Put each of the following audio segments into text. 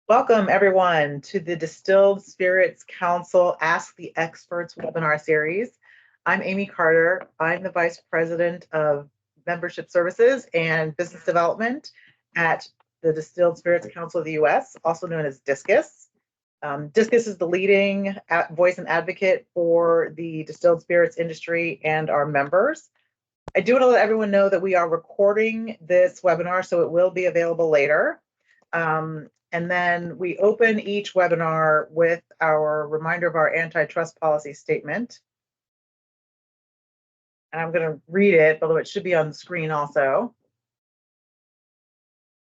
Welcome, everyone, to the Distilled Spirits Council Ask the Experts webinar series. I'm Amy Carter. I'm the Vice President of Membership Services and Business Development at the Distilled Spirits Council of the U.S., also known as DISCUS. DISCUS is the leading voice and advocate for the distilled spirits industry and our members. I do want to let everyone know that we are recording this webinar, so it will be available later. And then we open each webinar with our reminder of our antitrust policy statement. And I'm going to read it, although it should be on the screen also.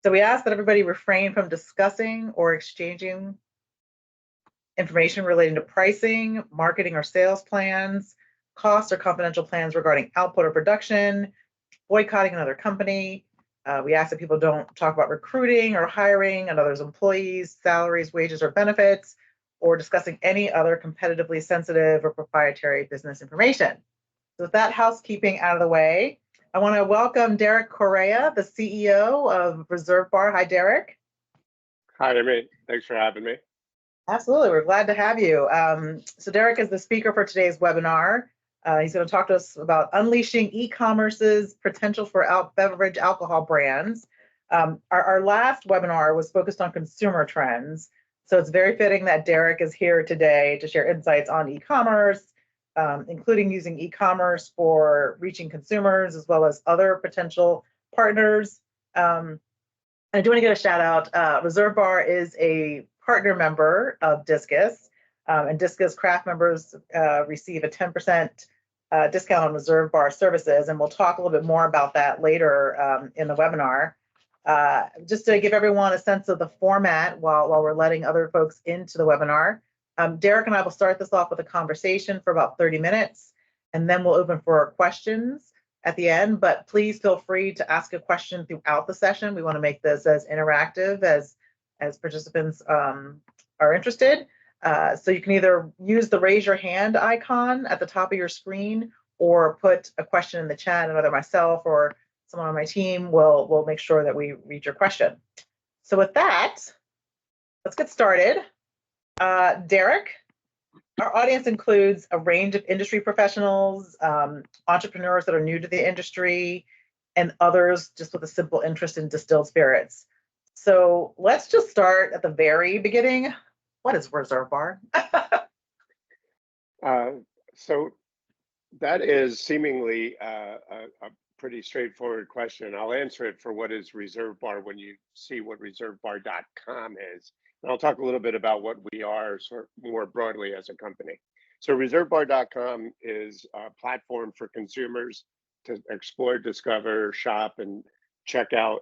So we ask that everybody refrain from discussing or exchanging information relating to pricing, marketing or sales plans, costs or confidential plans regarding output or production, boycotting another company. We ask that people don't talk about recruiting or hiring another's employees, salaries, wages, or benefits, or discussing any other competitively sensitive or proprietary business information. So with that housekeeping out of the way, I want to welcome Derek Correa, the CEO of Reserve Bar. Hi, Derek. Hi, Amy. Thanks for having me. Absolutely. We're glad to have you. So Derek is the speaker for today's webinar. He's going to talk to us about unleashing e-commerce's potential for beverage alcohol brands. Our last webinar was focused on consumer trends. So it's very fitting that Derek is here today to share insights on e-commerce, including using e-commerce for reaching consumers as well as other potential partners. I do want to give a shout out. Reserve Bar is a partner member of DISCUS, and DISCUS craft members receive a 10% discount on Reserve Bar services, and we'll talk a little bit more about that later in the webinar. Just to give everyone a sense of the format while we're letting other folks into the webinar, Derek and I will start this off with a conversation for about 30 minutes, and then we'll open for questions at the end, but please feel free to ask a question throughout the session. We want to make this as interactive as participants are interested. So you can either use the raise your hand icon at the top of your screen or put a question in the chat, and either myself or someone on my team will make sure that we read your question. So with that, let's get started. Derek, our audience includes a range of industry professionals, entrepreneurs that are new to the industry, and others just with a simple interest in distilled spirits. So let's just start at the very beginning. What is Reserve Bar? So that is seemingly a pretty straightforward question. I'll answer it for what is Reserve Bar when you see what reservebar.com is. And I'll talk a little bit about what we are sort of more broadly as a company. So reservebar.com is a platform for consumers to explore, discover, shop, and check out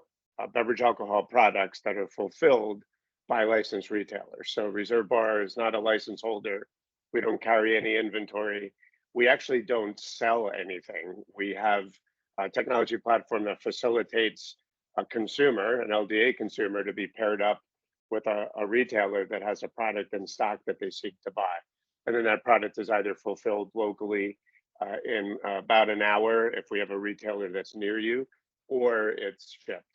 beverage alcohol products that are fulfilled by licensed retailers. So Reserve Bar is not a license holder. We don't carry any inventory. We actually don't sell anything. We have a technology platform that facilitates a consumer, an LDA consumer, to be paired up with a retailer that has a product in stock that they seek to buy. And then that product is either fulfilled locally in about an hour if we have a retailer that's near you, or it's shipped.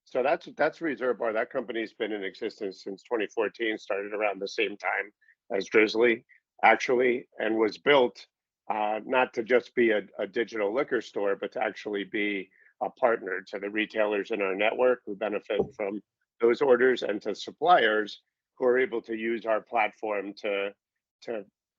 So that's Reserve Bar. That company's been in existence since 2014, started around the same time as Drizzly, actually, and was built not to just be a digital liquor store, but to actually be a partner to the retailers in our network who benefit from those orders, and to suppliers who are able to use our platform to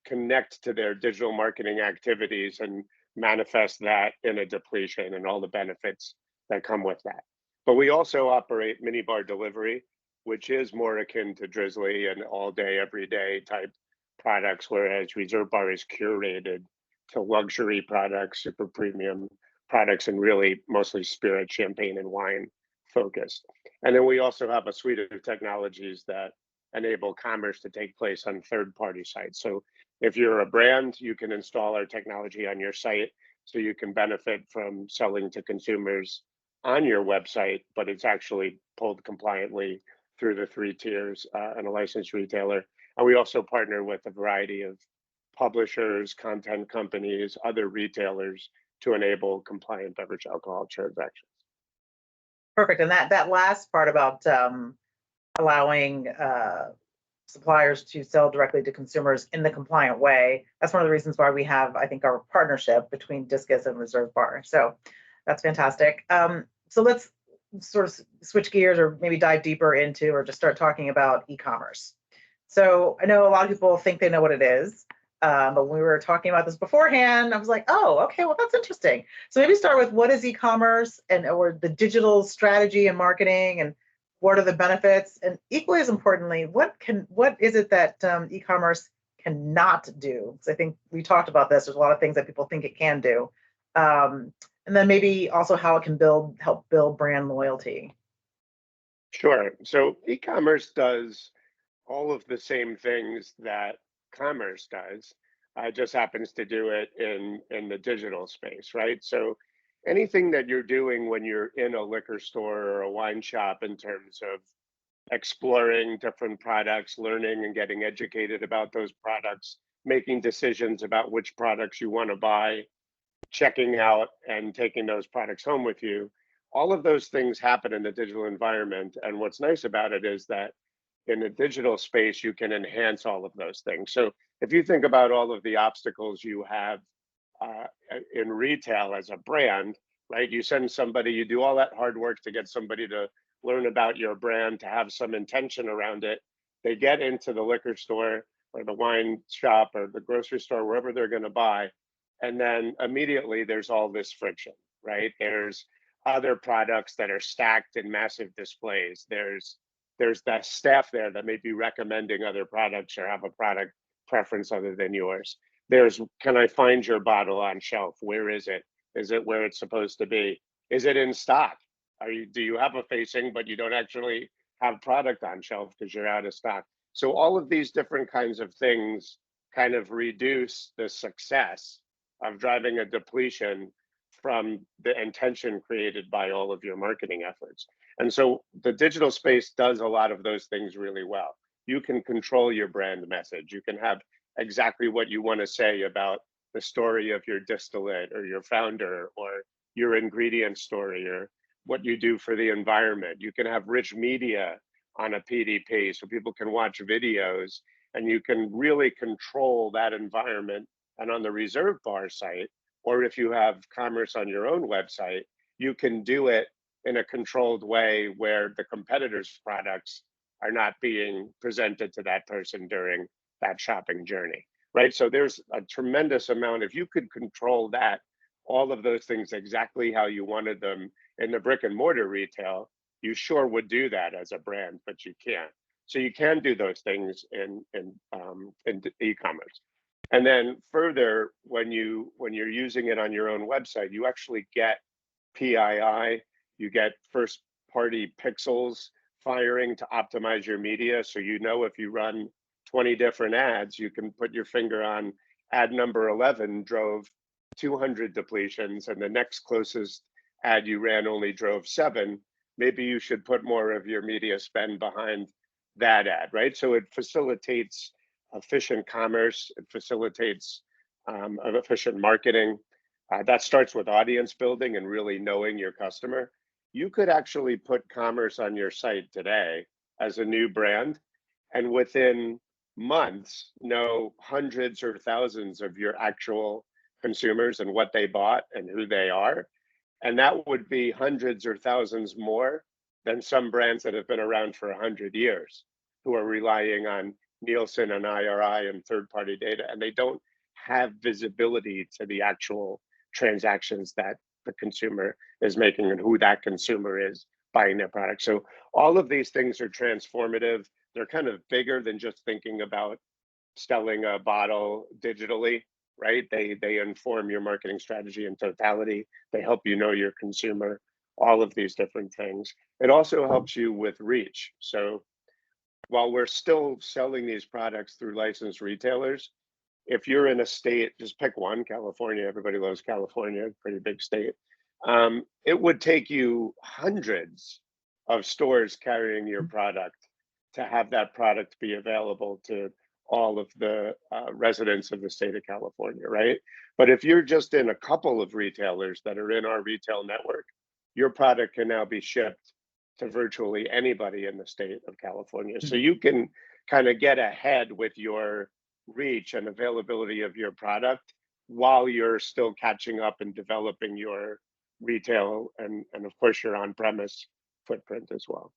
connect to their digital marketing activities and manifest that in a depletion and all the benefits that come with that. But we also operate minibar delivery, which is more akin to Drizzly and all day, every day type products, whereas Reserve Bar is curated to luxury products, super premium products, and really mostly spirit, champagne, and wine focused. And then we also have a suite of technologies that enable commerce to take place on third-party sites. So if you're a brand, you can install our technology on your site so you can benefit from selling to consumers on your website, but it's actually pulled compliantly through the 3 tiers and a licensed retailer. And we also partner with a variety of publishers, content companies, other retailers to enable compliant beverage alcohol transactions. Perfect. And that last part about allowing suppliers to sell directly to consumers in the compliant way. That's one of the reasons why we have, I think, our partnership between Discus and Reserve Bar. So that's fantastic. So let's sort of switch gears or maybe dive deeper into or just start talking about e-commerce. So I know a lot of people think they know what it is, but when we were talking about this beforehand, I was like, oh, okay, well, that's interesting. So maybe start with what is e-commerce and or the digital strategy and marketing and what are the benefits? And equally as importantly, what is it that e-commerce cannot do? Because I think we talked about this. There's a lot of things that people think it can do. And then maybe also how it can help build brand loyalty. Sure. So e-commerce does all of the same things that commerce does. Just happens to do it in the digital space, right? So anything that you're doing when you're in a liquor store or a wine shop in terms of exploring different products, learning and getting educated about those products, making decisions about which products you want to buy, checking out and taking those products home with you. All of those things happen in the digital environment. And what's nice about it is that in the digital space, you can enhance all of those things. So if you think about all of the obstacles you have uh, in retail as a brand, right? You send somebody, you do all that hard work to get somebody to learn about your brand, to have some intention around it. They get into the liquor store or the wine shop or the grocery store, wherever they're going to buy. And then immediately there's all this friction, right? There's other products that are stacked in massive displays. There's that staff there that may be recommending other products or have a product preference other than yours. There's, can I find your bottle on shelf? Where is it? Is it where it's supposed to be? Is it in stock? Do you have a facing, but you don't actually have product on shelf because you're out of stock? So all of these different kinds of things kind of reduce the success of driving a depletion from the intention created by all of your marketing efforts. And so the digital space does a lot of those things really well. You can control your brand message. You can have exactly what you want to say about the story of your distillate or your founder or your ingredient story or what you do for the environment. You can have rich media on a PDP so people can watch videos and you can really control that environment. And on the Reserve Bar site, or if you have commerce on your own website, you can do it in a controlled way where the competitors' products are not being presented to that person during that shopping journey, right? So there's a tremendous amount. If you could control that, all of those things exactly how you wanted them in the brick and mortar retail, you sure would do that as a brand, but you can't. So you can do those things in e-commerce. And then further, when you're using it on your own website, you actually get PII, you get first party pixels firing to optimize your media. So you know if you run 20 different ads, you can put your finger on ad number 11 drove 200 depletions and the next closest ad you ran only drove 7. Maybe you should put more of your media spend behind that ad, right? So it facilitates efficient commerce, it facilitates efficient marketing. That starts with audience building and really knowing your customer. You could actually put commerce on your site today as a new brand, and within months, know hundreds or thousands of your actual consumers and what they bought and who they are. And that would be hundreds or thousands more than some brands that have been around for 100 years, who are relying on Nielsen and IRI and third-party data, and they don't have visibility to the actual transactions that the consumer is making and who that consumer is buying their product. So all of these things are transformative. They're kind of bigger than just thinking about selling a bottle digitally, right? They inform your marketing strategy in totality. They help you know your consumer, all of these different things. It also helps you with reach. So while we're still selling these products through licensed retailers, if you're in a state, just pick one, California, everybody loves California, pretty big state. It would take you hundreds of stores carrying your product to have that product be available to all of the residents of the state of California, right? But if you're just in a couple of retailers that are in our retail network, your product can now be shipped to virtually anybody in the state of California. So you can kind of get ahead with your reach and availability of your product while you're still catching up and developing your retail and of course your on-premise footprint as well.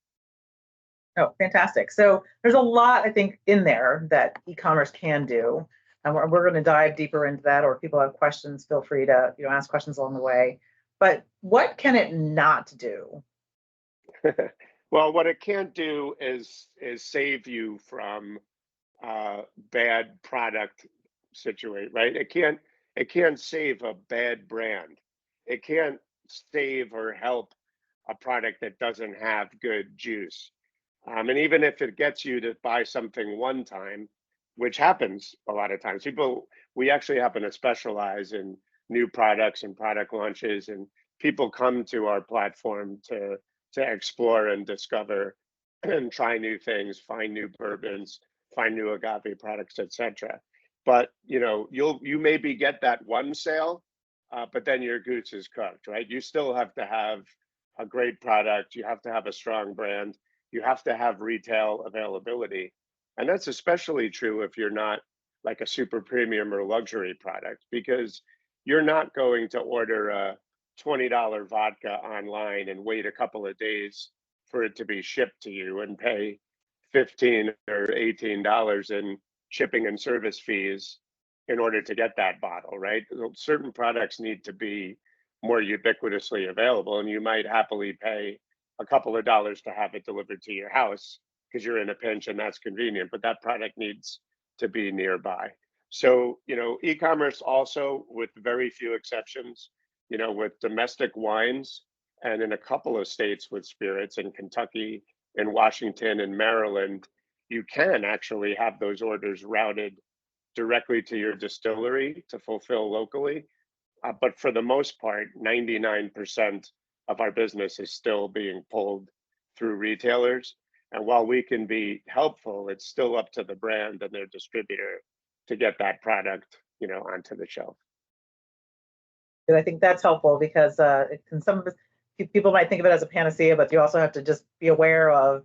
Oh, fantastic. So there's a lot, I think, in there that e-commerce can do. And we're going to dive deeper into that, or if people have questions, feel free to, ask questions along the way. But what can it not do? Well, what it can't do is save you from bad product situation, right? It can't save a bad brand. It can't save or help a product that doesn't have good juice. And even if it gets you to buy something one time, which happens a lot of times, we actually happen to specialize in new products and product launches, and people come to our platform to explore and discover and try new things, find new bourbons, find new agave products, etc. But you maybe get that one sale, but then your goose is cooked, right? You still have to have a great product. You have to have a strong brand. You have to have retail availability. And that's especially true if you're not like a super premium or luxury product, because you're not going to order a $20 vodka online and wait a couple of days for it to be shipped to you and pay 15 or $18 in shipping and service fees in order to get that bottle, right? Certain products need to be more ubiquitously available, and you might happily pay a couple of dollars to have it delivered to your house because you're in a pinch and that's convenient, but that product needs to be nearby. So, e-commerce also, with very few exceptions, with domestic wines and in a couple of states with spirits in Kentucky, in Washington, and Maryland, you can actually have those orders routed directly to your distillery to fulfill locally. But for the most part, 99% of our business is still being pulled through retailers. And while we can be helpful, it's still up to the brand and their distributor to get that product, onto the shelf. And I think that's helpful because it can people might think of it as a panacea, but you also have to just be aware of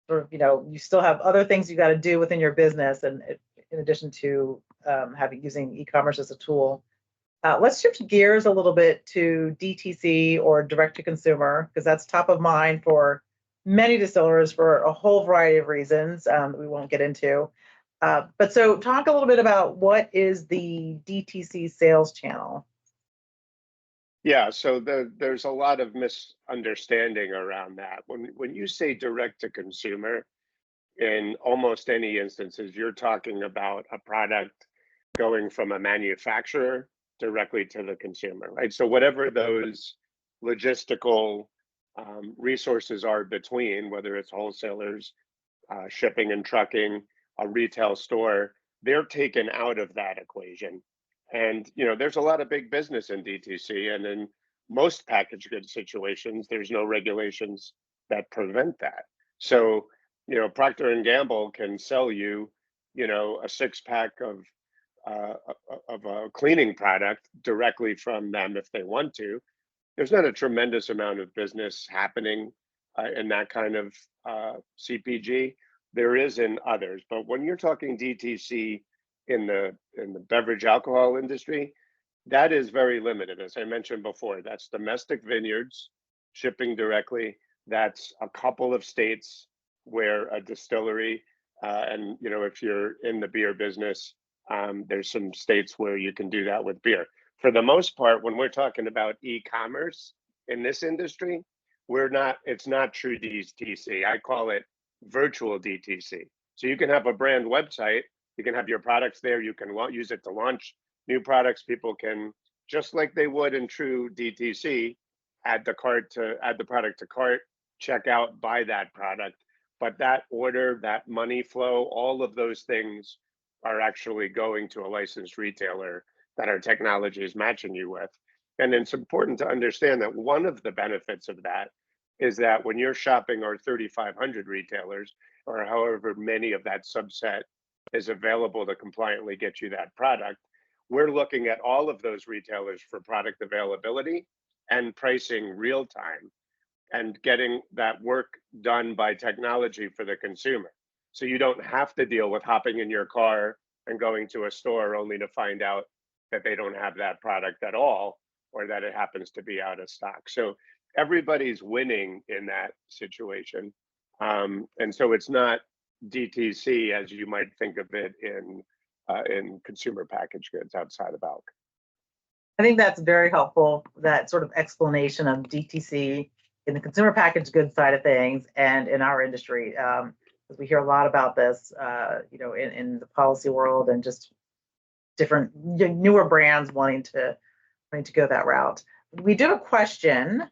sort of, you still have other things you got to do within your business, and in addition to using e-commerce as a tool. Let's shift gears a little bit to DTC, or direct to consumer, because that's top of mind for many distillers for a whole variety of reasons that we won't get into. But so talk a little bit about what is the DTC sales channel. Yeah, so there's a lot of misunderstanding around that. When you say direct to consumer, in almost any instances, you're talking about a product going from a manufacturer directly to the consumer, right? So whatever those logistical resources are between, whether it's wholesalers, shipping and trucking, a retail store, they're taken out of that equation. And there's a lot of big business in DTC, and in most packaged goods situations, there's no regulations that prevent that. So Procter and Gamble can sell you, a 6-pack of a cleaning product directly from them if they want to. There's not a tremendous amount of business happening in that kind of CPG. There is in others, but when you're talking DTC in the beverage alcohol industry, that is very limited. As I mentioned before, that's domestic vineyards shipping directly. That's a couple of states where a distillery, and if you're in the beer business, there's some states where you can do that with beer. For the most part, when we're talking about e-commerce in this industry, it's not true DTC. I call it virtual DTC. So you can have a brand website, you can have your products there, you can use it to launch new products. People can, just like they would in true DTC, add the product to cart, check out, buy that product. But that order, that money flow, all of those things are actually going to a licensed retailer that our technology is matching you with. And it's important to understand that one of the benefits of that is that when you're shopping our 3,500 retailers, or however many of that subset is available to compliantly get you that product, we're looking at all of those retailers for product availability and pricing real time. and getting that work done by technology for the consumer. So you don't have to deal with hopping in your car and going to a store only to find out that they don't have that product at all, or that it happens to be out of stock. So everybody's winning in that situation. And so it's not DTC as you might think of it in consumer packaged goods outside of bulk. I think that's very helpful, that sort of explanation of DTC in the consumer packaged goods side of things and in our industry. Because we hear a lot about this, in the policy world and just different newer brands wanting to go that route. We do have a question.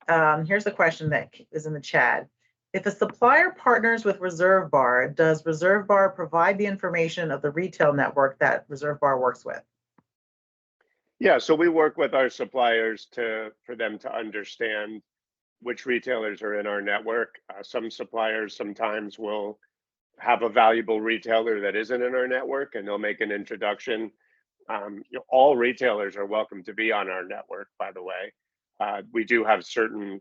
Here's the question that is in the chat. If a supplier partners with Reserve Bar, does Reserve Bar provide the information of the retail network that Reserve Bar works with? Yeah, so we work with our suppliers for them to understand which retailers are in our network. Some suppliers sometimes will have a valuable retailer that isn't in our network, and they'll make an introduction. All retailers are welcome to be on our network, by the way. We do have certain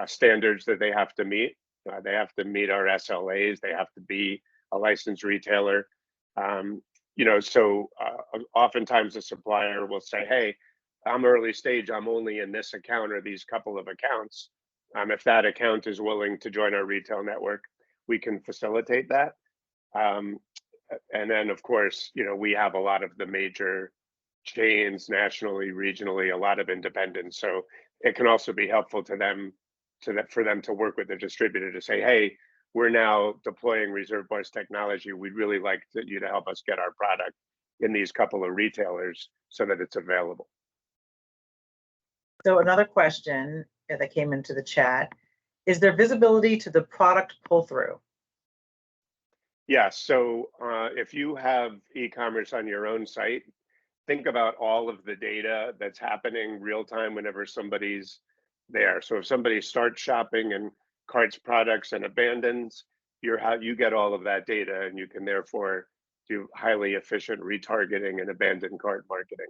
standards that they have to meet. They have to meet our SLAs. They have to be a licensed retailer. So oftentimes a supplier will say, hey, I'm early stage, I'm only in this account or these couple of accounts. If that account is willing to join our retail network, we can facilitate that. And then, of course, we have a lot of the major chains nationally, regionally, a lot of independents. So it can also be helpful to them for them to work with the distributor to say, hey, we're now deploying Reserve Bar's technology. We'd really like you to help us get our product in these couple of retailers so that it's available. So another question that came into the chat, is there visibility to the product pull-through? Yeah, so if you have e-commerce on your own site, think about all of the data that's happening real time whenever somebody's there. So if somebody starts shopping and carts products and abandons, you get all of that data, and you can therefore do highly efficient retargeting and abandoned cart marketing.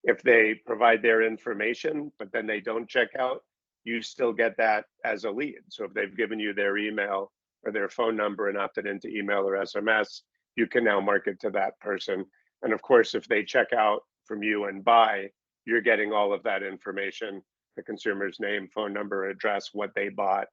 If they provide their information, but then they don't check out, you still get that as a lead. So if they've given you their email or their phone number and opted into email or SMS, you can now market to that person. And of course, if they check out from you and buy, you're getting all of that information, the consumer's name, phone number, address, what they bought,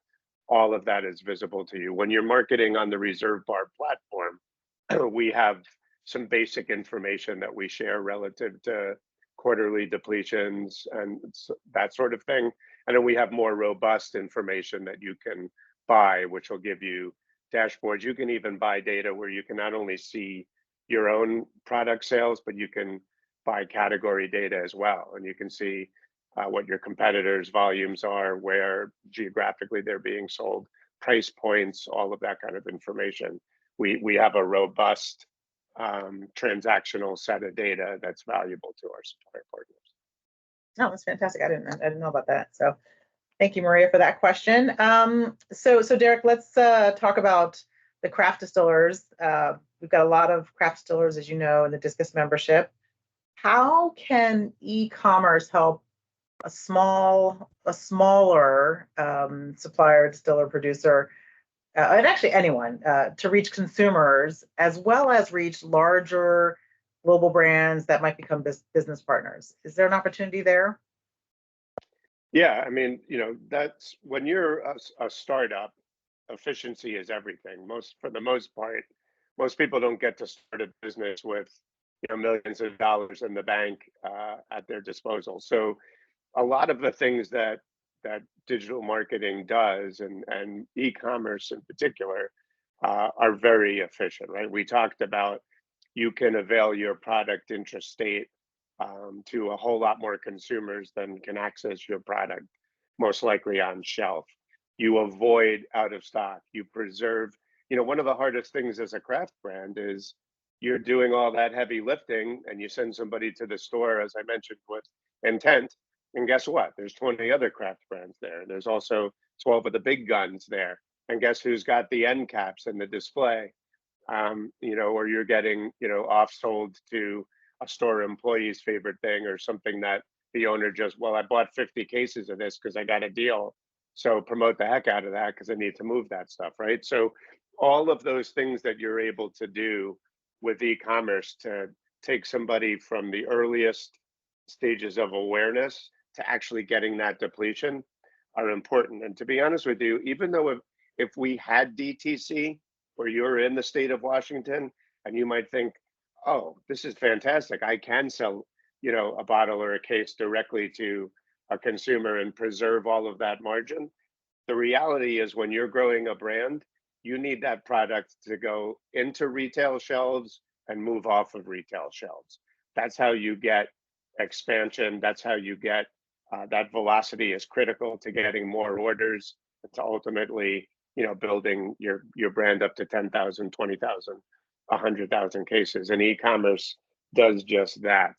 all of that is visible to you. When you're marketing on the Reserve Bar platform, we have some basic information that we share relative to quarterly depletions and that sort of thing. And then we have more robust information that you can buy, which will give you dashboards. You can even buy data where you can not only see your own product sales, but you can buy category data as well. And you can see what your competitors' volumes are, where geographically they're being sold, price points, all of that kind of information. We have a robust transactional set of data that's valuable to our supplier partners. Oh, that's fantastic. I didn't know about that. So thank you, Maria, for that question. So Derek, let's talk about the craft distillers. We've got a lot of craft distillers, as you know, in the Discus membership. How can e-commerce help a smaller supplier, distiller, producer, and actually anyone, to reach consumers as well as reach larger global brands that might become business partners? Is there an opportunity there? Yeah, I mean, that's when you're a startup, efficiency is everything. For the most part, most people don't get to start a business with millions of dollars in the bank at their disposal. So a lot of the things that digital marketing does, and e-commerce in particular, are very efficient, right? We talked about you can avail your product intrastate to a whole lot more consumers than can access your product, most likely on shelf. You avoid out of stock. You preserve. One of the hardest things as a craft brand is you're doing all that heavy lifting, and you send somebody to the store, as I mentioned, with intent. And guess what? There's 20 other craft brands there. There's also 12 of the big guns there. And guess who's got the end caps and the display? Or you're getting, off-sold to a store employee's favorite thing, or something that the owner I bought 50 cases of this because I got a deal. So promote the heck out of that because I need to move that stuff, right? So all of those things that you're able to do with e-commerce to take somebody from the earliest stages of awareness to actually getting that depletion are important. And to be honest with you, even though if we had DTC where you're in the state of Washington and you might think, oh, this is fantastic. I can sell, a bottle or a case directly to a consumer and preserve all of that margin. The reality is when you're growing a brand, you need that product to go into retail shelves and move off of retail shelves. That's how you get expansion. That's how you get that velocity is critical to getting more orders, to ultimately, building your brand up to 10,000, 20,000, 100,000 cases. And e-commerce does just that.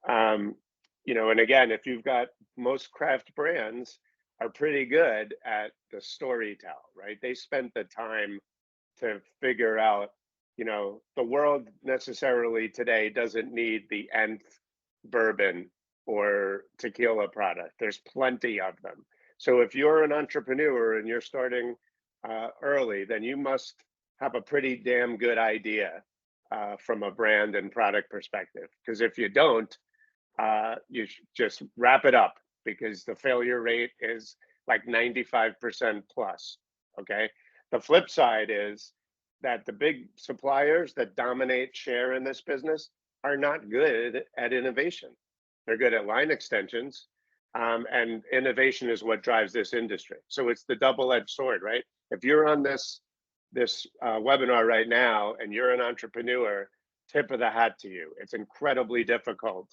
And again, if you've got most craft brands are pretty good at the storytell, right? They spent the time to figure out, the world necessarily today doesn't need the nth bourbon or tequila product. There's plenty of them. So if you're an entrepreneur and you're starting early, then you must have a pretty damn good idea from a brand and product perspective. Because if you don't, you should just wrap it up because the failure rate is like 95% plus. Okay. The flip side is that the big suppliers that dominate share in this business are not good at innovation. They're good at line extensions. And innovation is what drives this industry. So it's the double-edged sword, right? If you're on this webinar right now and you're an entrepreneur, tip of the hat to you. It's incredibly difficult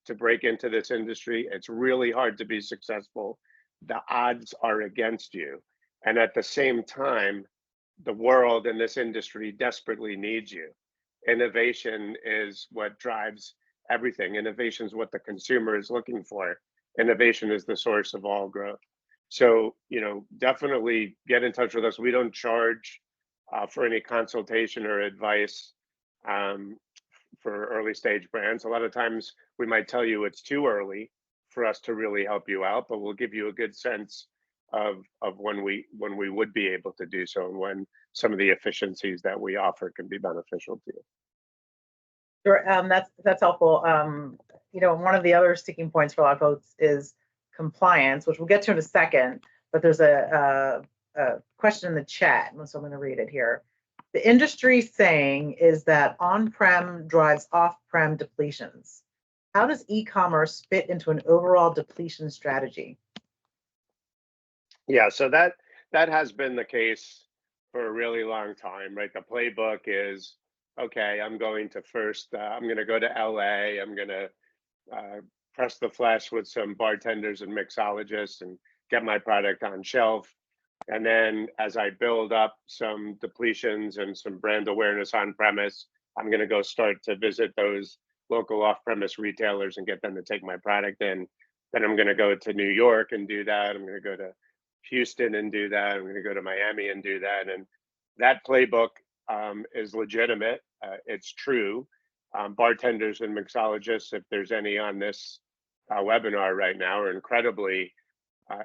to break into this industry. It's really hard to be successful. The odds are against you. And at the same time, the world and this industry desperately needs you. Innovation is what drives everything. Innovation is what the consumer is looking for. Innovation is the source of all growth. So, definitely get in touch with us. We don't charge for any consultation or advice for early stage brands. A lot of times we might tell you it's too early for us to really help you out, but we'll give you a good sense of when we would be able to do so and when some of the efficiencies that we offer can be beneficial to you. Sure, that's helpful. One of the other sticking points for a lot of folks is compliance, which we'll get to in a second. But there's a question in the chat, so I'm going to read it here. The industry saying is that on-prem drives off-prem depletions. How does e-commerce fit into an overall depletion strategy? Yeah, so that has been the case for a really long time, right? The playbook is, okay, I'm going to I'm going to go to LA. I'm going to press the flesh with some bartenders and mixologists and get my product on shelf. And then as I build up some depletions and some brand awareness on premise, I'm going to go start to visit those local off-premise retailers and get them to take my product in. Then I'm going to go to New York and do that. I'm going to go to Houston and do that. I'm going to go to Miami and do that. And that playbook is legitimate. It's true. Bartenders and mixologists, if there's any on this webinar right now, are incredibly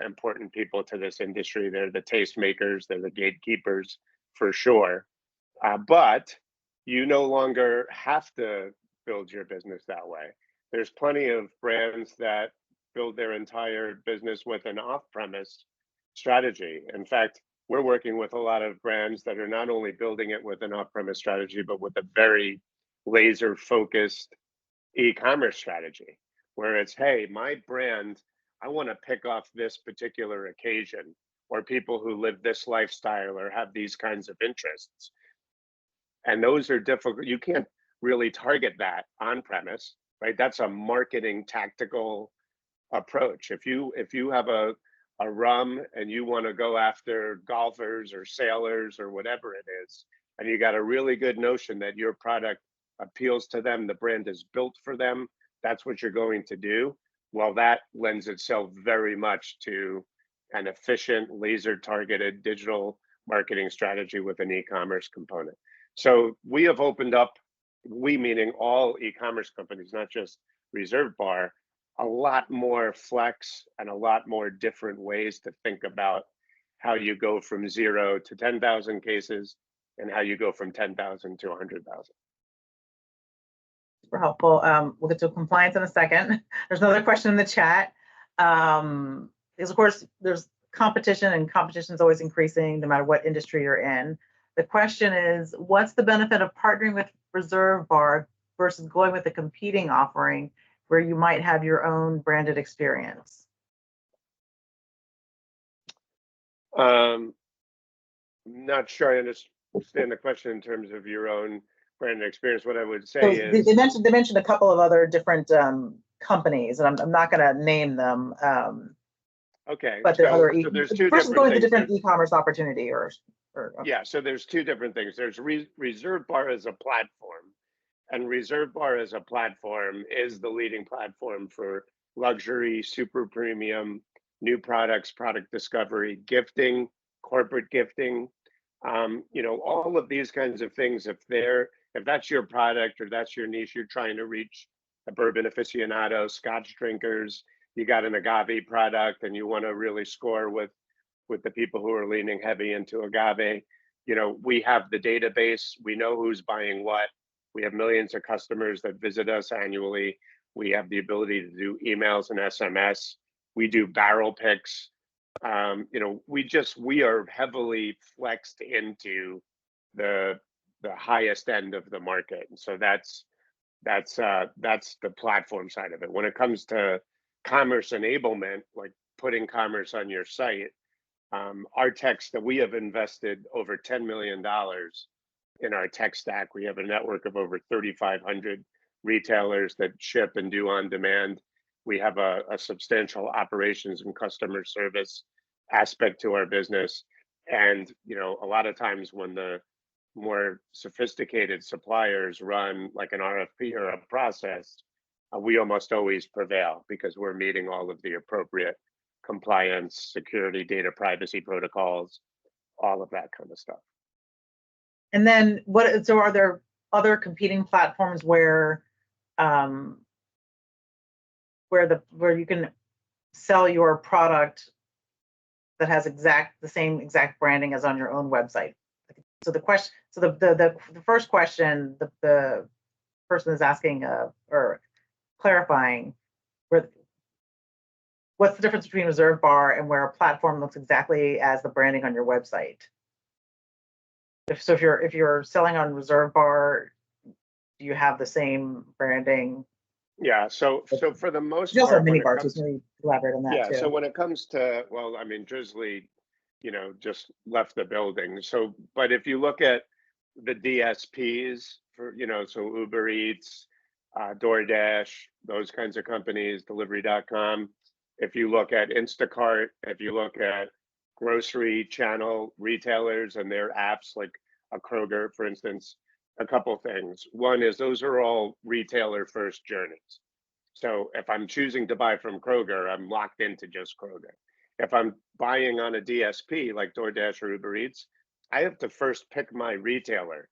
important people to this industry. They're the tastemakers, they're the gatekeepers for sure. But you no longer have to build your business that way. There's plenty of brands that build their entire business with an off-premise strategy. In fact, we're working with a lot of brands that are not only building it with an off-premise strategy, but with a very laser-focused e-commerce strategy, where it's, hey, my brand, I want to pick off this particular occasion or people who live this lifestyle or have these kinds of interests. And those are difficult. You can't really target that on premise, right? That's a marketing tactical approach. If you have a rum and you want to go after golfers or sailors or whatever it is, and you got a really good notion that your product appeals to them, the brand is built for them, that's what you're going to do. Well, that lends itself very much to an efficient, laser targeted digital marketing strategy with an e-commerce component. So we have opened up, we meaning all e-commerce companies, not just Reserve Bar, a lot more flex and a lot more different ways to think about how you go from 0 to 10,000 cases and how you go from 10,000 to 100,000. Super helpful. We'll get to compliance in a second. There's another question in the chat. Because of course there's competition, and competition is always increasing no matter what industry you're in. The question is, what's the benefit of partnering with Reserve Bar versus going with a competing offering where you might have your own branded experience? Not sure I understand the question in terms of your own branded experience. What I would say So is they mentioned a couple of other different companies, and I'm not going to name them. Okay, but there are other so there's two versus different going to things. different e-commerce opportunity or Yeah, so there's two different things. There's Reserve Bar as a platform, and Reserve Bar as a platform is the leading platform for luxury, super premium, new products, product discovery, gifting, corporate gifting. All of these kinds of things. If that's your product or that's your niche, you're trying to reach a bourbon aficionado, Scotch drinkers. You got an agave product, and you want to really score with the people who are leaning heavy into agave. We have the database. We know who's buying what. We have millions of customers that visit us annually. We have the ability to do emails and SMS. We do barrel picks. We are heavily flexed into the highest end of the market, and so that's the platform side of it. When it comes to commerce enablement, like putting commerce on your site, our techs that we have invested over $10 million in our tech stack. We have a network of over 3,500 retailers that ship and do on demand. We have a substantial operations and customer service aspect to our business. And, a lot of times when the more sophisticated suppliers run like an RFP or a process, we almost always prevail because we're meeting all of the appropriate compliance, security, data privacy protocols, all of that kind of stuff. And then so are there other competing platforms where you can sell your product that has the same exact branding as on your own website? So the first question, the person is asking or clarifying, what's the difference between Reserve Bar and where a platform looks exactly as the branding on your website? If you're selling on Reserve Bar, do you have the same branding? Yeah, so for the most you also part, have mini bars, just maybe elaborate on that yeah, too. so when it comes to, Drizzly, just left the building. So, but if you look at the DSPs for, so Uber Eats, DoorDash, those kinds of companies, delivery.com. If you look at Instacart, if you look at grocery channel retailers and their apps like a Kroger, for instance, a couple things. One is those are all retailer first journeys. So if I'm choosing to buy from Kroger, I'm locked into just Kroger. If I'm buying on a DSP like DoorDash or Uber Eats, I have to first pick my retailer,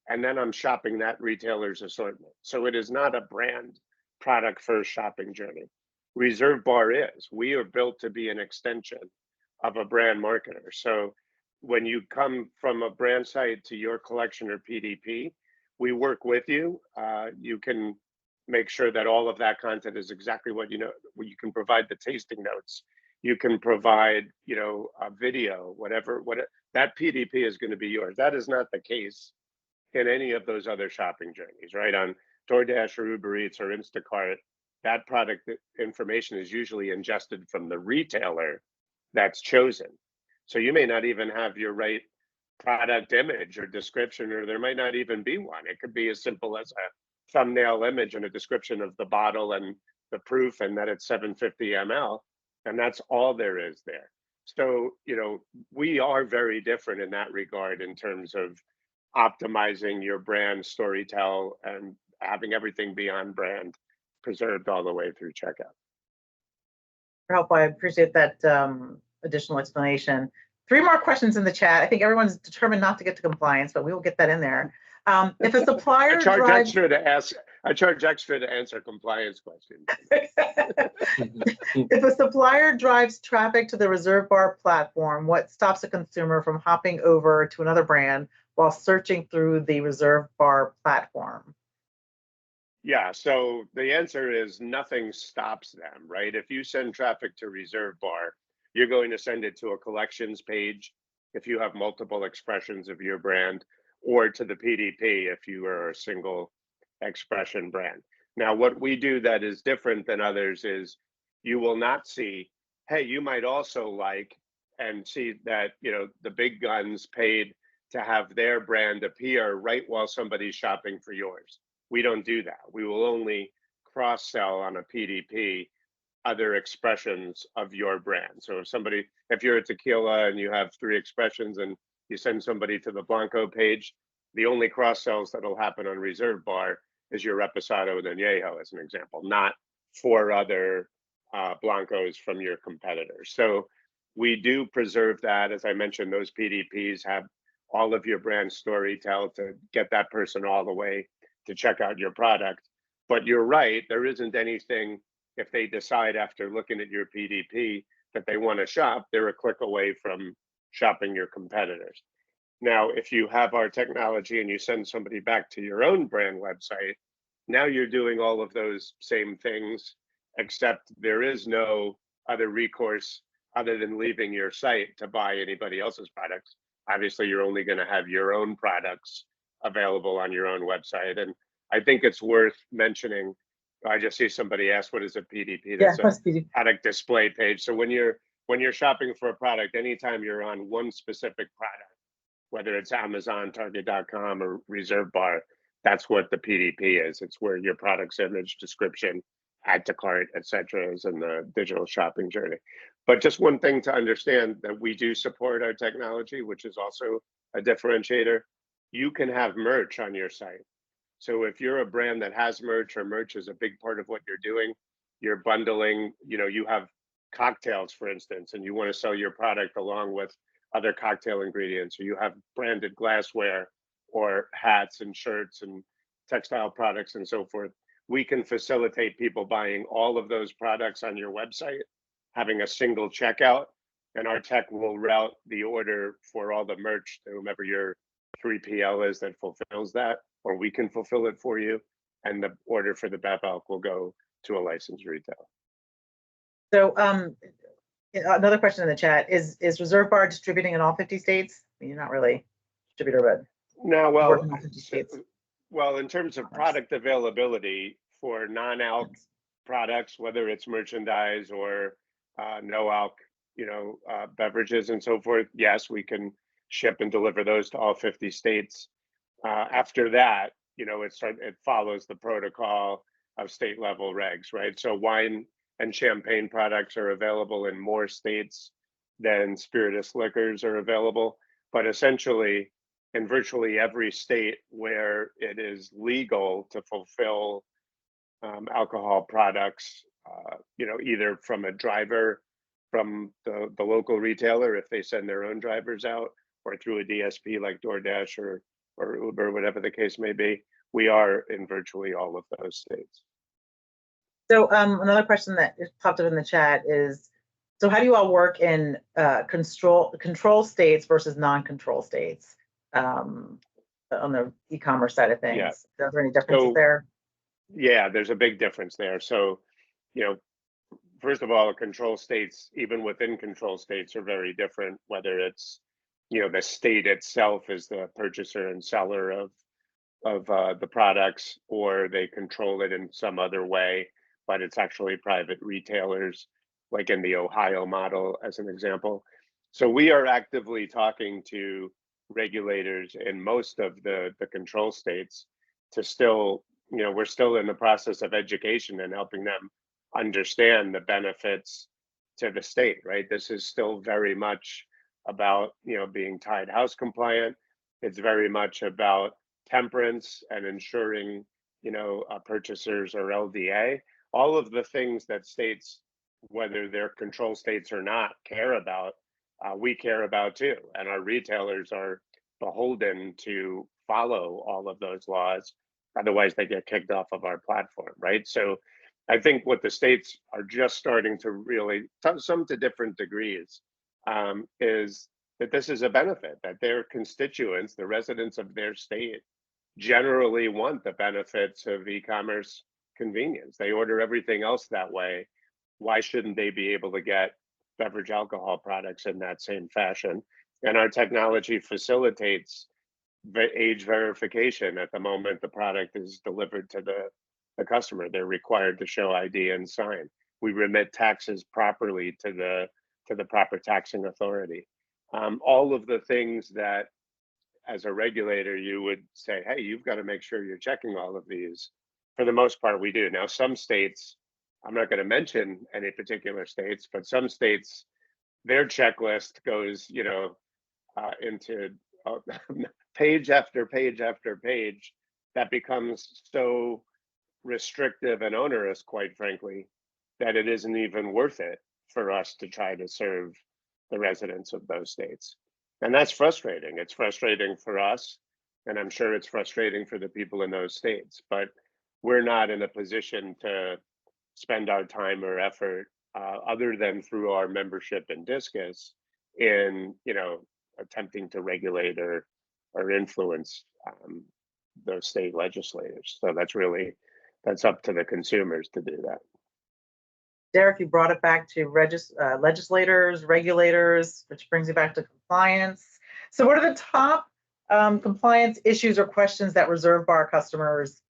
and then I'm shopping that retailer's assortment. So it is not a brand product first shopping journey. Reserve Bar is. We are built to be an extension of a brand marketer. So when you come from a brand site to your collection or PDP, we work with you. You can make sure that all of that content is exactly what you can provide the tasting notes. You can provide, a video, whatever that PDP is going to be yours. That is not the case in any of those other shopping journeys, right? On DoorDash or Uber Eats or Instacart, that product information is usually ingested from the retailer that's chosen. So you may not even have your right product image or description, or there might not even be one. It could be as simple as a thumbnail image and a description of the bottle and the proof and that it's 750 ml. And that's all there is there. So, we are very different in that regard in terms of optimizing your brand storytell and having everything be on brand preserved all the way through checkout. Helpful. I appreciate that additional explanation. 3 more questions in the chat. I think everyone's determined not to get to compliance, but we will get that in there. If a supplier I charge drives... extra to ask. I charge extra to answer compliance questions. If a supplier drives traffic to the Reserve Bar platform, what stops a consumer from hopping over to another brand while searching through the Reserve Bar platform? Yeah, so the answer is nothing stops them, right? If you send traffic to Reserve Bar, you're going to send it to a collections page if you have multiple expressions of your brand, or to the PDP if you are a single expression brand. Now, what we do that is different than others is you will not see, hey, you might also like, and see that, the big guns paid to have their brand appear right while somebody's shopping for yours. We don't do that. We will only cross sell on a PDP other expressions of your brand. So if you're a tequila and you have 3 expressions and you send somebody to the Blanco page, the only cross sells that'll happen on Reserve Bar is your Reposado and Añejo, as an example, not 4 other Blancos from your competitors. So we do preserve that. As I mentioned, those PDPs have all of your brand storytell to get that person all the way to check out your product. But you're right, there isn't anything, if they decide after looking at your PDP that they want to shop, they're a click away from shopping your competitors. Now, if you have our technology and you send somebody back to your own brand website, now you're doing all of those same things, except there is no other recourse other than leaving your site to buy anybody else's products. Obviously, you're only going to have your own products available on your own website. And I think it's worth mentioning, I just see somebody ask, what is a PDP? That's a product display page. So when you're shopping for a product, anytime you're on one specific product, whether it's Amazon, Target.com, or Reserve Bar, that's what the PDP is. It's where your product's image, description, add to cart, etc., is in the digital shopping journey. But just one thing to understand, that we do support our technology, which is also a differentiator. You can have merch on your site. So if you're a brand that has merch, or merch is a big part of what you're doing, you're bundling, you have cocktails, for instance, and you want to sell your product along with other cocktail ingredients, or you have branded glassware or hats and shirts and textile products and so forth. We can facilitate people buying all of those products on your website, having a single checkout, and our tech will route the order for all the merch to whomever your 3PL is that fulfills that, or we can fulfill it for you, and the order for the BevAlc will go to a licensed retailer. So another question in the chat is Reserve Bar distributing in all 50 states? I mean, you're not really a distributor, but no, well, in all 50 states. Well, in terms of product availability for non-alc products, whether it's merchandise or no-alc, beverages and so forth, yes, we can ship and deliver those to all 50 states. After that, it follows the protocol of state level regs, right? So wine and champagne products are available in more states than spirituous liquors are available, but essentially in virtually every state where it is legal to fulfill alcohol products, either from a driver from the local retailer if they send their own drivers out, or through a DSP like DoorDash or Uber, whatever the case may be, we are in virtually all of those states. So another question that popped up in the chat is, so how do you all work in control states versus non-control states on the e-commerce side of things? Yeah. Are there any differences there? Yeah, there's a big difference there. So, first of all, control states, even within control states, are very different, whether it's, the state itself is the purchaser and seller of the products, or they control it in some other way, but it's actually private retailers, like in the Ohio model, as an example. So we are actively talking to regulators in most of the control states to still, we're still in the process of education and helping them understand the benefits to the state, right? This is still very much about, being tied house compliant. It's very much about temperance and ensuring, purchasers are LDA. All of the things that states, whether they're control states or not, care about, we care about too. And our retailers are beholden to follow all of those laws Otherwise, they get kicked off of our platform, right? So I think what the states are just starting to really, some to different degrees, is that this is a benefit, that their constituents, the residents of their state, generally want the benefits of e-commerce convenience. They order everything else that way. Why shouldn't they be able to get beverage alcohol products in that same fashion? And our technology facilitates age verification at the moment the product is delivered to the customer. They're required to show ID and sign. We remit taxes properly to the proper taxing authority. All of the things that, as a regulator, you would say, hey, you've got to make sure you're checking all of these. For the most part, we do. Now, some states, I'm not going to mention any particular states, but some states, their checklist goes, into page after page after page that becomes so restrictive and onerous, quite frankly, that it isn't even worth it for us to try to serve the residents of those states. And that's frustrating. It's frustrating for us, and I'm sure it's frustrating for the people in those states, but we're not in a position to spend our time or effort other than through our membership in Discus in, attempting to regulate or influence those state legislators. So that's up to the consumers to do that. Derek, you brought it back to legislators, regulators, which brings you back to compliance. So what are the top compliance issues or questions that Reserve Bar customers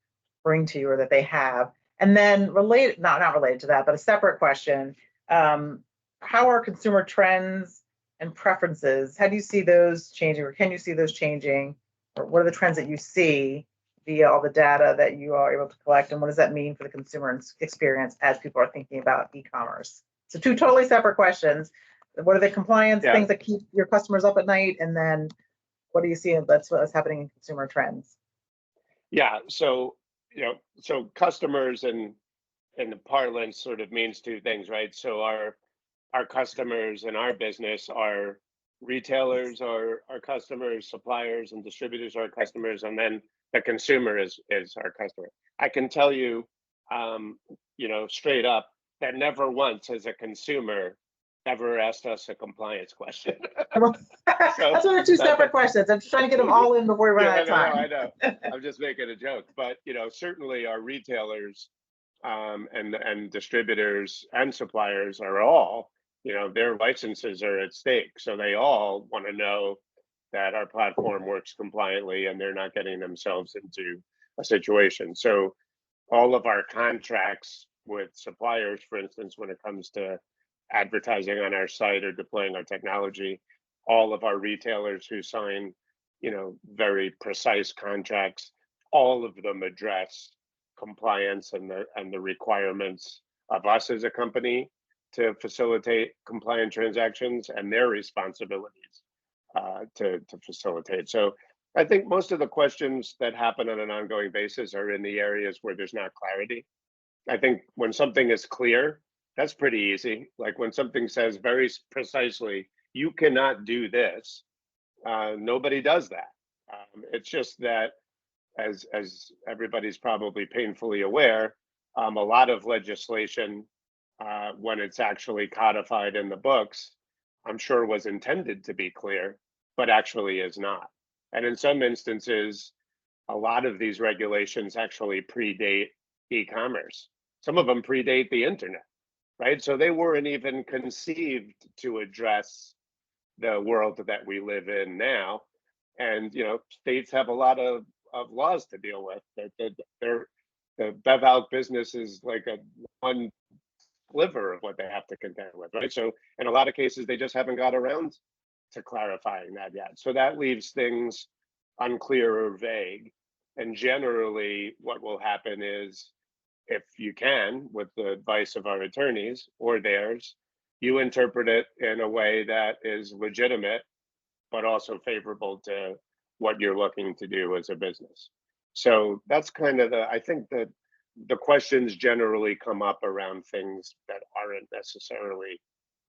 bring to you or that they have? And then related, not related to that, but a separate question, how are consumer trends and preferences? How do you see those changing, or can you see those changing? Or what are the trends that you see via all the data that you are able to collect, and what does that mean for the consumer experience as people are thinking about e-commerce? So two totally separate questions. What are the compliance things that keep your customers up at night, and then what do you see that's what's happening in consumer trends? Yeah, so so customers in the parlance sort of means two things, right? So our customers in our business are retailers, are our customers, suppliers and distributors are our customers, and then the consumer is our customer. I can tell you, straight up, that never once has a consumer ever asked us a compliance question. That's why two separate questions. I'm just trying to get them all in before we run out of time. I know. I'm just making a joke, but certainly our retailers and distributors and suppliers are all, their licenses are at stake, so they all want to know that our platform works compliantly and they're not getting themselves into a situation. So all of our contracts with suppliers, for instance, when it comes to advertising on our site or deploying our technology, all of our retailers who sign, very precise contracts, all of them address compliance and the requirements of us as a company to facilitate compliant transactions and their responsibilities to facilitate. So I think most of the questions that happen on an ongoing basis are in the areas where there's not clarity. I think when something is clear, that's pretty easy. Like when something says very precisely, you cannot do this, nobody does that. It's just that, as everybody's probably painfully aware, a lot of legislation, when it's actually codified in the books, I'm sure was intended to be clear, but actually is not. And in some instances, a lot of these regulations actually predate e-commerce. Some of them predate the internet, right? So they weren't even conceived to address the world that we live in now. And, states have a lot of laws to deal with. The bev alc business is like one sliver of what they have to contend with, right? So in a lot of cases, they just haven't got around to clarifying that yet. So that leaves things unclear or vague. And generally, what will happen is, if you can, with the advice of our attorneys or theirs, you interpret it in a way that is legitimate, but also favorable to what you're looking to do as a business. So that's kind of I think that the questions generally come up around things that aren't necessarily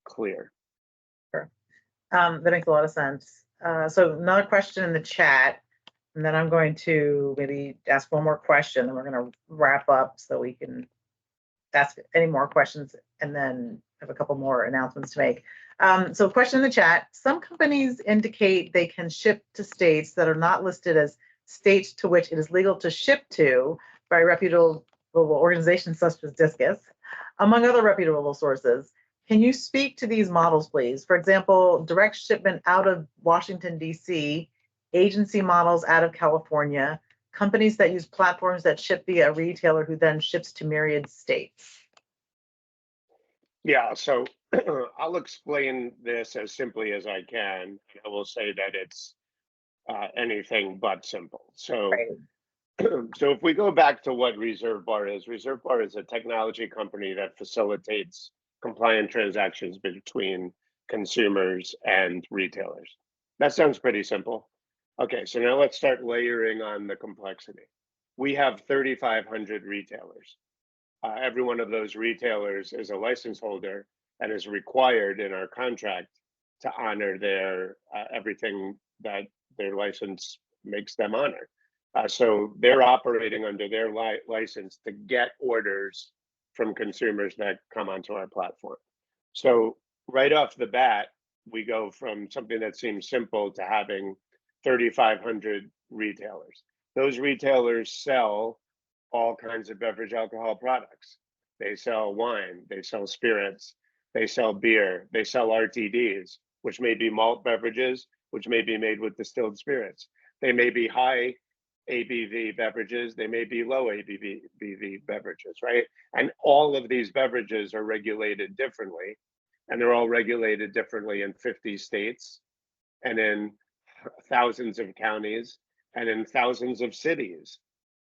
clear. Sure. That makes a lot of sense. So another question in the chat. And then I'm going to maybe ask one more question, and we're going to wrap up so we can ask any more questions and then have a couple more announcements to make. So question in the chat, some companies indicate they can ship to states that are not listed as states to which it is legal to ship to by reputable organizations such as Discus, among other reputable sources. Can you speak to these models, please? For example, direct shipment out of Washington, D.C., agency models out of California, companies that use platforms that ship via a retailer who then ships to myriad states. Yeah, so I'll explain this as simply as I can. I will say that it's anything but simple. So, Right. so if we go back to what Reserve Bar is a technology company that facilitates compliant transactions between consumers and retailers. That sounds pretty simple. Okay, so now let's start layering on the complexity. We have 3,500 retailers. Every one of those retailers is a license holder and is required in our contract to honor their everything that their license makes them honor. So they're operating under their license to get orders from consumers that come onto our platform. So right off the bat, we go from something that seems simple to having 3,500 retailers. Those retailers sell all kinds of beverage alcohol products. They sell wine, they sell spirits, they sell beer, they sell RTDs, which may be malt beverages, which may be made with distilled spirits. They may be high ABV beverages, they may be low ABV beverages, right? And all of these beverages are regulated differently, and they're all regulated differently in 50 states and in thousands of counties and in thousands of cities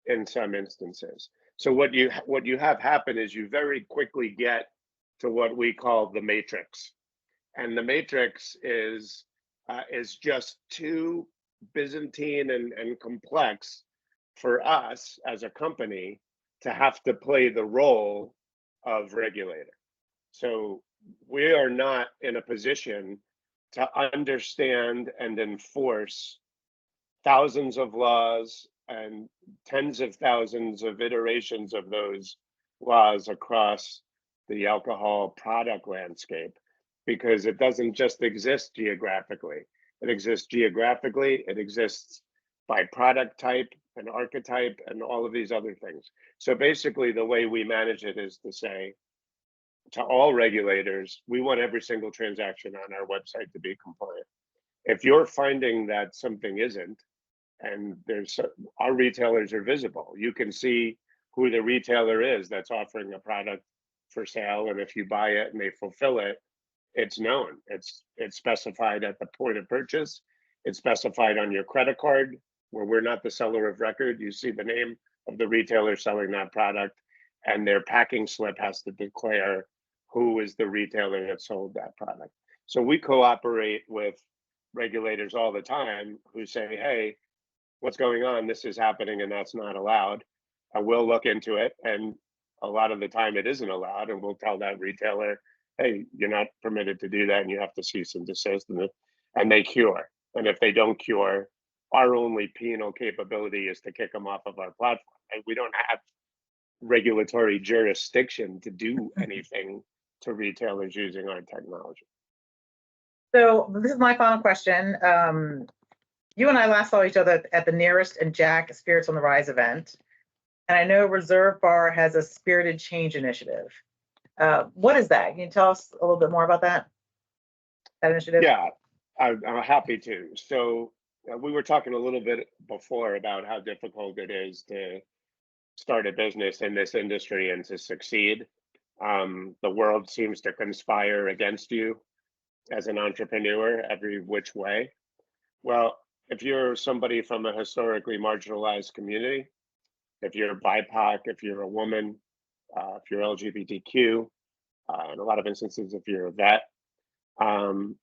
in some instances. So what you have happen is you very quickly get to what we call the matrix, and the matrix is just too Byzantine and complex for us as a company to have to play the role of regulator. So we are not in a position to understand and enforce thousands of laws and tens of thousands of iterations of those laws across the alcohol product landscape, because it doesn't just exist geographically. It exists geographically, it exists by product type and archetype and all of these other things. So basically the way we manage it is to say to all regulators, we want every single transaction on our website to be compliant. If you're finding that something isn't, and our retailers are visible, you can see who the retailer is that's offering a product for sale, and if you buy it and they fulfill it, it's known. It's specified at the point of purchase. It's specified on your credit card, where we're not the seller of record. You see the name of the retailer selling that product, and their packing slip has to declare who is the retailer that sold that product. So we cooperate with regulators all the time who say, hey, what's going on? This is happening and that's not allowed. And we'll look into it. And a lot of the time it isn't allowed. And we'll tell that retailer, hey, you're not permitted to do that and you have to cease and desist. And they cure. And if they don't cure, our only penal capability is to kick them off of our platform. And we don't have regulatory jurisdiction to do anything to retailers using our technology. So this is my final question. You and I last saw each other at the Nearest and Jack Spirits on the Rise event. And I know Reserve Bar has a Spirited Change initiative. What is that? Can you tell us a little bit more about that initiative? Yeah, I'm happy to. So we were talking a little bit before about how difficult it is to start a business in this industry and to succeed. The world seems to conspire against you as an entrepreneur every which way. Well, if you're somebody from a historically marginalized community, if you're BIPOC, if you're a woman, if you're LGBTQ, in a lot of instances, if you're a vet,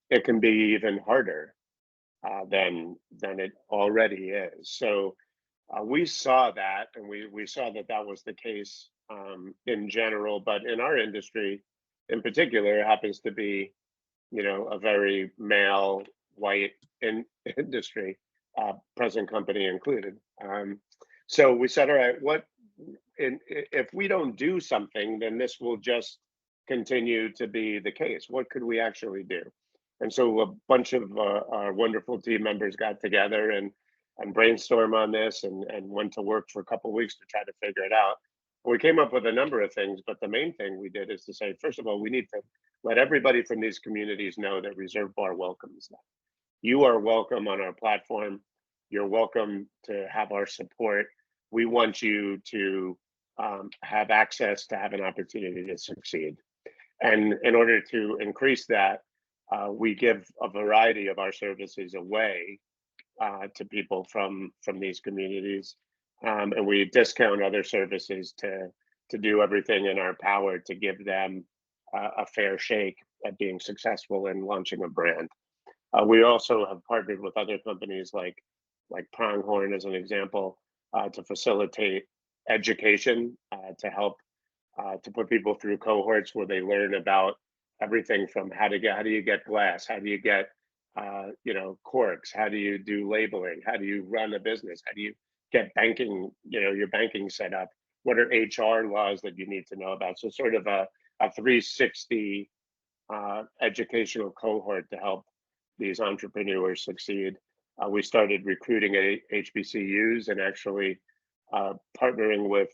it can be even harder than it already is. So we saw that, and we saw that that was the case in general, but in our industry in particular, it happens to be, a very male, white industry. present company included. So we said, all right, if we don't do something, then this will just continue to be the case. What could we actually do? And so a bunch of our wonderful team members got together and brainstormed on this and went to work for a couple of weeks to try to figure it out. We came up with a number of things, but the main thing we did is to say, first of all, we need to let everybody from these communities know that Reserve Bar welcomes them. You are welcome on our platform. You're welcome to have our support. We want you to have access to have an opportunity to succeed. And in order to increase that, we give a variety of our services away to people from these communities, and we discount other services to do everything in our power to give them a fair shake at being successful in launching a brand. We also have partnered with other companies like Pronghorn, as an example, to facilitate education, to help to put people through cohorts where they learn about everything from how do you get glass, how do you get corks, how do you do labeling, how do you run a business, how do you get banking, your banking set up, what are HR laws that you need to know about. So sort of a 360 educational cohort to help these entrepreneurs succeed. We started recruiting at HBCUs and actually partnering with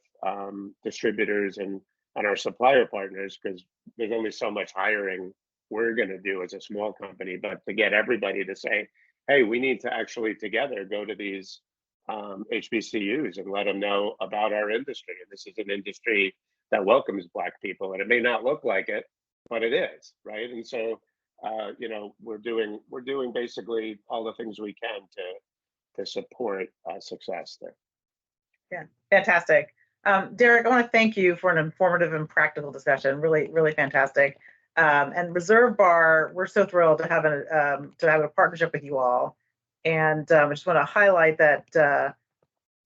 distributors and our supplier partners, because there's only so much hiring we're going to do as a small company, but to get everybody to say, hey, we need to actually together go to these HBCUs and let them know about our industry. And this is an industry that welcomes Black people, and it may not look like it, but it is, right? And so, we're doing basically all the things we can to support success there. Yeah, fantastic. Derek, I want to thank you for an informative and practical discussion. Really, really fantastic. And Reserve Bar, we're so thrilled to have a partnership with you all. And I just want to highlight that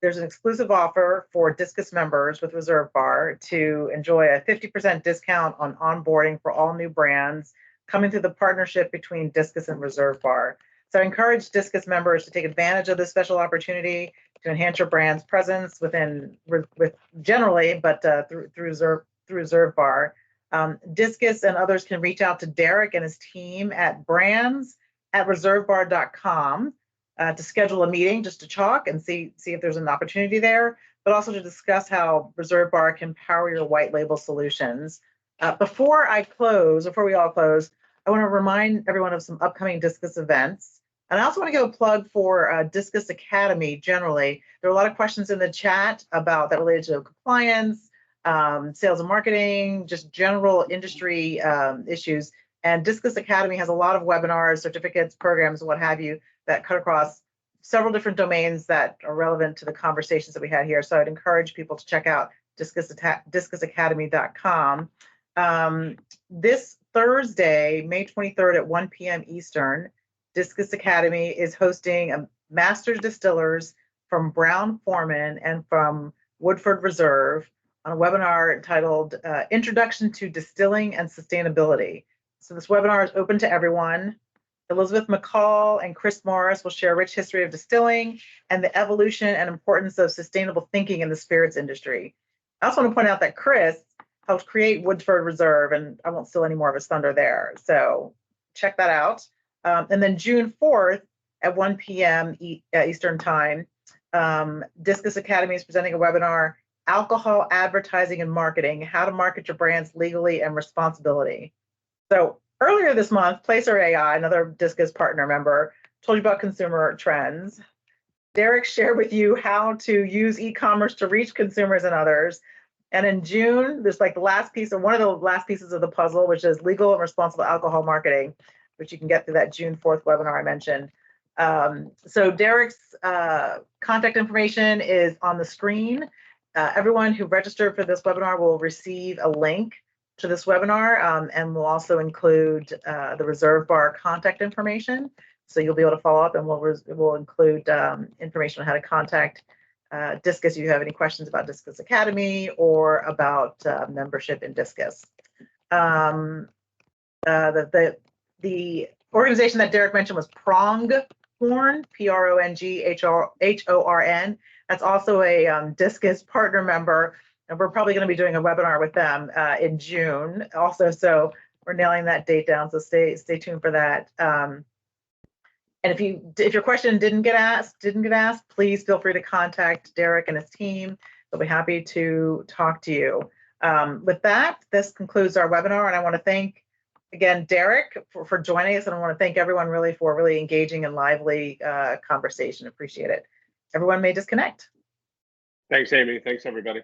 there's an exclusive offer for Discus members with Reserve Bar to enjoy a 50% discount on onboarding for all new brands coming through the partnership between Discus and Reserve Bar. So I encourage Discus members to take advantage of this special opportunity to enhance your brand's presence with generally, but through Reserve Bar. Discus and others can reach out to Derek and his team at brands@reservebar.com to schedule a meeting just to talk and see if there's an opportunity there, but also to discuss how Reserve Bar can power your white label solutions. Before we all close, I want to remind everyone of some upcoming Discus events. And I also want to give a plug for Discus Academy generally. There are a lot of questions in the chat about that related to compliance, sales and marketing, just general industry issues. And Discus Academy has a lot of webinars, certificates, programs, what have you, that cut across several different domains that are relevant to the conversations that we had here. So I'd encourage people to check out discusacademy.com. This Thursday, May 23rd at 1 p.m. Eastern, Discus Academy is hosting a master's distillers from Brown-Forman and from Woodford Reserve on a webinar titled Introduction to Distilling and Sustainability. So this webinar is open to everyone. Elizabeth McCall and Chris Morris will share a rich history of distilling and the evolution and importance of sustainable thinking in the spirits industry. I also want to point out that Chris helped create Woodford Reserve, and I won't steal any more of his thunder there. So check that out. And then June 4th at 1 p.m. Eastern Time, Discus Academy is presenting a webinar, Alcohol Advertising and Marketing, How to Market Your Brands Legally and Responsibility. So earlier this month, Placer AI, another Discus partner member, told you about consumer trends. Derek shared with you how to use e-commerce to reach consumers and others. And in June, there's like one of the last pieces of the puzzle, which is legal and responsible alcohol marketing, which you can get through that June 4th webinar I mentioned. So Derek's contact information is on the screen. Everyone who registered for this webinar will receive a link to this webinar, and we'll also include the Reserve Bar contact information. So you'll be able to follow up, and we'll include information on how to contact Discus if you have any questions about Discus Academy or about membership in Discus. The organization that Derek mentioned was Pronghorn, Pronghorn, Pronghorn. That's also a Discus partner member, and we're probably going to be doing a webinar with them in June also. So we're nailing that date down. So stay tuned for that. And if your question didn't get asked, please feel free to contact Derek and his team. They'll be happy to talk to you. With that, this concludes our webinar, and I want to thank again Derek for joining us, and I want to thank everyone really for really engaging in lively conversation. Appreciate it. Everyone may disconnect. Thanks, Amy. Thanks, everybody.